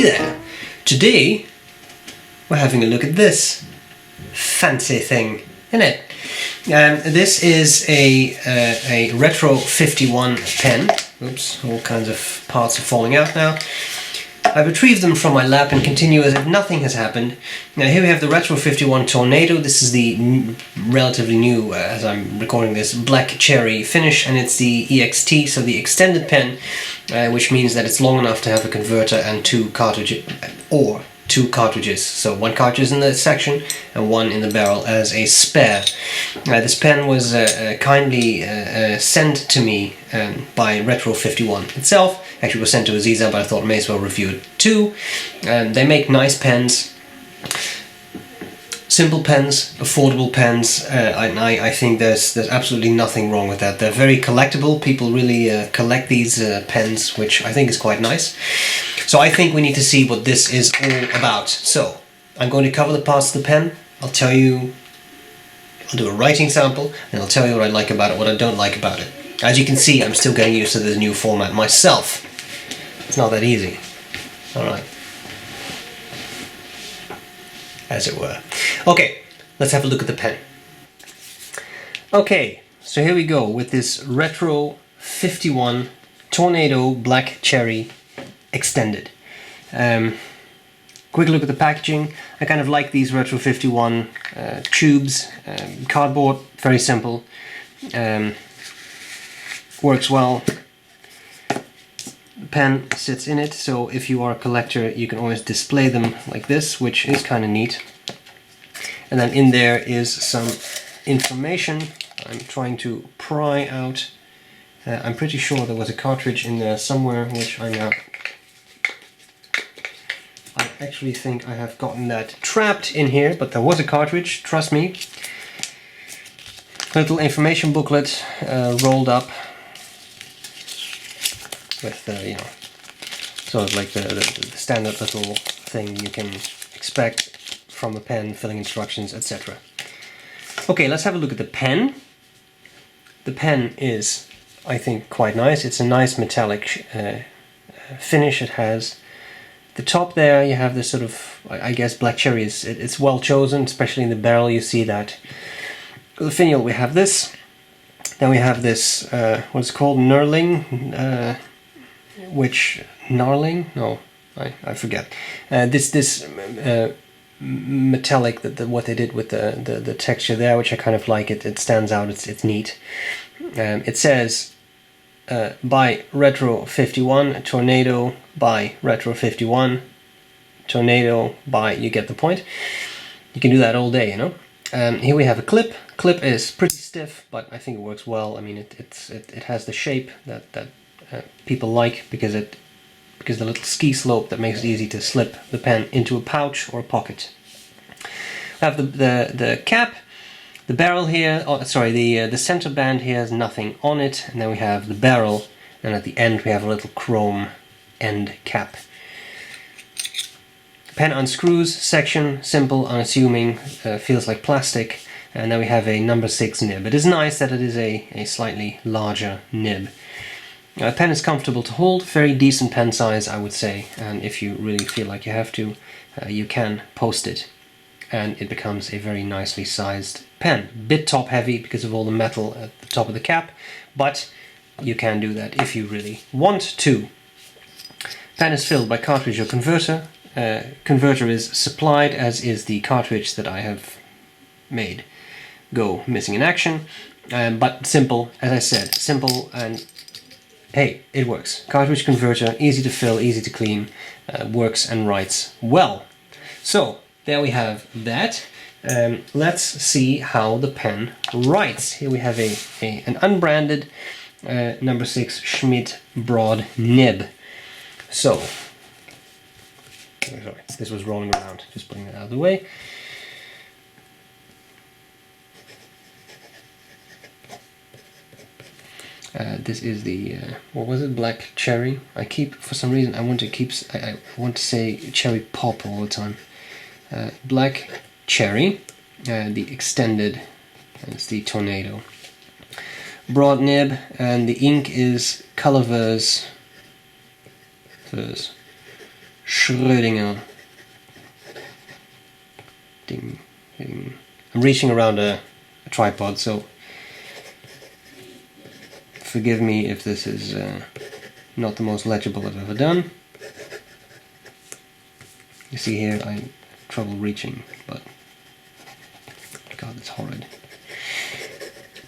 there! Today we're having a look at this fancy thing, isn't it? This is a Retro51 pen. Oops, all kinds of parts are falling out now. I've retrieved them from my lab and continue as if nothing has happened. Now here we have the Retro51 Tornado. This is the relatively new, as I'm recording this, black cherry finish, and it's the EXT, so the extended pen, which means that it's long enough to have a converter and two cartridges, so one cartridge in the section and one in the barrel as a spare. This pen was kindly sent to me by Retro51 itself. Actually, it was sent to Aziza, but I thought I may as well review it too. They make nice pens, simple pens, affordable pens, and I think there's absolutely nothing wrong with that. They're very collectible. People really collect these pens, which I think is quite nice. So I think we need to see what this is all about. So I'm going to cover the parts of the pen. I'll do a writing sample, and I'll tell you what I like about it, what I don't like about it. As you can see, I'm still getting used to this new format myself. It's not that easy. Alright. As it were. Okay, let's have a look at the pen. Okay, so here we go with this Retro51 Tornado Black Cherry Extended. Quick look at the packaging. I kind of like these Retro51 tubes. Cardboard, very simple. Works well. The pen sits in it, so if you are a collector you can always display them like this, which is kind of neat. And then in there is some information. I'm trying to pry out. I'm pretty sure there was a cartridge in there somewhere, which I actually think I have gotten that trapped in here, but there was a cartridge, trust me. Little information booklet rolled up with, you know, sort of like the standard little thing you can expect from a pen, filling instructions, etc. Okay, let's have a look at the pen. The pen is, I think, quite nice. It's a nice metallic finish it has. The top there, you have this sort of, I guess, black cherry. It's well chosen, especially in the barrel, you see that. For the finial, we have this. Then we have this, what's called knurling, Gnarling? No, I forget. This metallic, what they did with the texture there, which I kind of like. It stands out, it's neat. It says, by Retro51, Tornado by Retro51, Tornado by, you get the point. You can do that all day, you know. Here we have a clip. Clip is pretty stiff, but I think it works well. I mean, it has the shape that people like because the little ski slope that makes it easy to slip the pen into a pouch or a pocket. We have the cap. The barrel here, oh, sorry, the center band here has nothing on it, and then we have the barrel, and at the end we have a little chrome end cap. Pen unscrews section, simple, unassuming, feels like plastic, and then we have a number 6 nib. It is nice that it is a slightly larger nib. The pen is comfortable to hold, very decent pen size, I would say, and if you really feel like you have to, you can post it, and it becomes a very nicely sized pen. Bit top heavy because of all the metal at the top of the cap, but you can do that if you really want to. Pen is filled by cartridge or converter. Converter is supplied, as is the cartridge that I have made go missing in action, but simple, as I said, simple, and hey, it works. Cartridge converter, easy to fill, easy to clean, works and writes well. So there we have that. Let's see how the pen writes. Here we have an unbranded number 6 Schmidt broad nib. So, sorry, this was rolling around, just putting that out of the way. This is the, what was it, black cherry? For some reason, I want to say cherry pop all the time. Black cherry, the extended, it's the Tornado. Broad nib, and the ink is Colorverse Schrödinger. Ding, ding. I'm reaching around a tripod, so forgive me if this is not the most legible I've ever done. You see here I have trouble reaching, but God, it's horrid.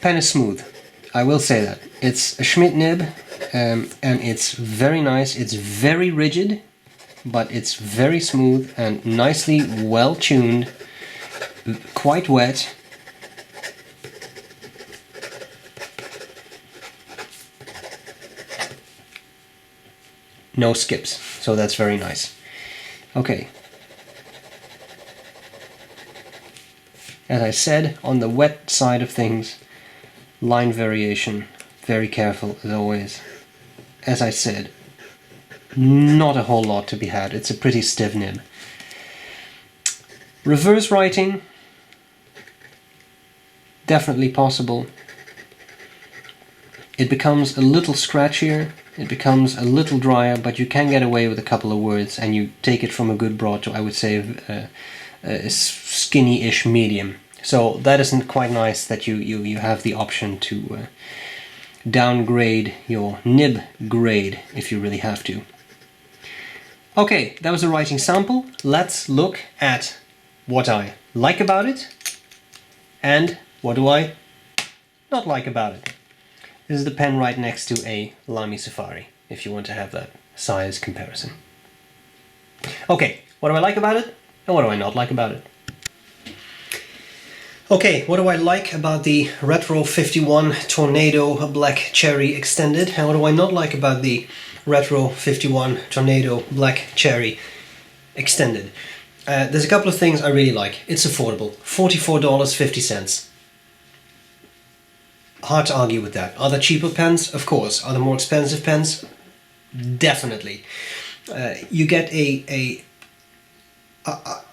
Pen is smooth. I will say that. It's a Schmidt nib, and it's very nice. It's very rigid, but it's very smooth and nicely well tuned, quite wet. No skips, so that's very nice. Okay. As I said, on the wet side of things, line variation, very careful as always. As I said, not a whole lot to be had. It's a pretty stiff nib. Reverse writing, definitely possible. It becomes a little scratchier, it becomes a little drier, but you can get away with a couple of words, and you take it from a good broad to, I would say, a skinny-ish medium. So that isn't quite nice that you have the option to downgrade your nib grade if you really have to. Okay, that was a writing sample. Let's look at what I like about it and what do I not like about it. This is the pen right next to a Lamy Safari, if you want to have that size comparison. Okay, what do I like about it and what do I not like about it? Okay, what do I like about the Retro51 Tornado Black Cherry Extended, and what do I not like about the Retro51 Tornado Black Cherry Extended? There's a couple of things I really like. It's affordable, $44.50. Hard to argue with that. Are there cheaper pens? Of course. Are there more expensive pens? Definitely. You get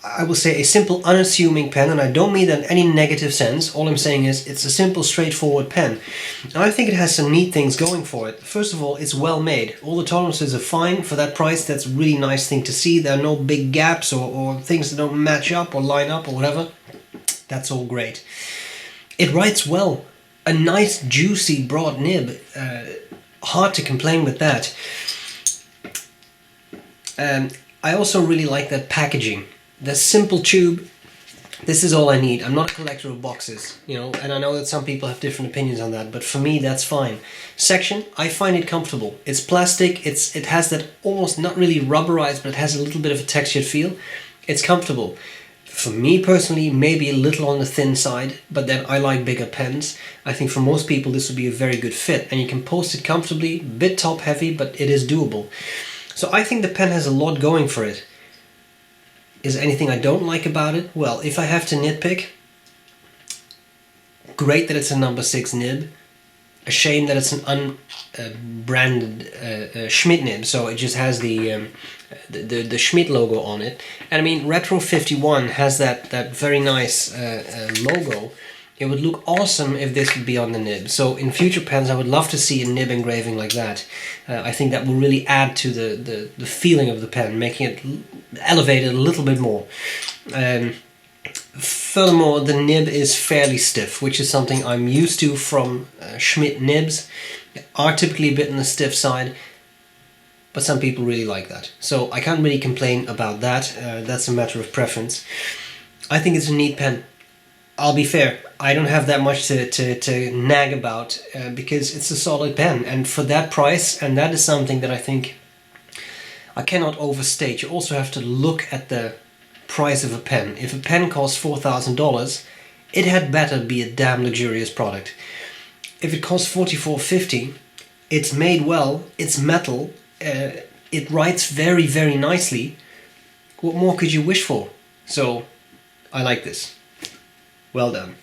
I will say a simple, unassuming pen, and I don't mean that in any negative sense. All I'm saying is it's a simple, straightforward pen. And I think it has some neat things going for it. First of all, it's well made. All the tolerances are fine for that price. That's a really nice thing to see. There are no big gaps or things that don't match up or line up or whatever. That's all great. It writes well. A nice, juicy, broad nib. Hard to complain with that. I also really like that packaging. The simple tube, this is all I need. I'm not a collector of boxes, you know, and I know that some people have different opinions on that, but for me that's fine. Section, I find it comfortable. It's plastic, it has that almost not really rubberized, but it has a little bit of a textured feel. It's comfortable. For me personally, maybe a little on the thin side, but then I like bigger pens. I think for most people this would be a very good fit, and you can post it comfortably, a bit top heavy, but it is doable. So I think the pen has a lot going for it. Is there anything I don't like about it? Well, if I have to nitpick, great that it's a number 6 nib. A shame that it's an unbranded Schmidt nib, so it just has the Schmidt logo on it. And I mean, Retro51 has that very nice logo. It would look awesome if this would be on the nib. So in future pens I would love to see a nib engraving like that. I think that will really add to the feeling of the pen, making it elevated a little bit more. Furthermore, the nib is fairly stiff, which is something I'm used to from Schmidt nibs. They are typically a bit on the stiff side, but some people really like that. So I can't really complain about that. That's a matter of preference. I think it's a neat pen. I'll be fair, I don't have that much to nag about because it's a solid pen, and for that price, and that is something that I think I cannot overstate. You also have to look at the price of a pen. If a pen costs $4,000, it had better be a damn luxurious product. If it costs $44.50, it's made well, it's metal, it writes very, very nicely. What more could you wish for? So, I like this. Well done.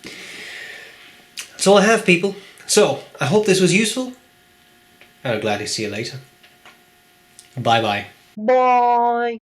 That's all I have, people. So, I hope this was useful. I'll gladly see you later. Bye-bye. Bye!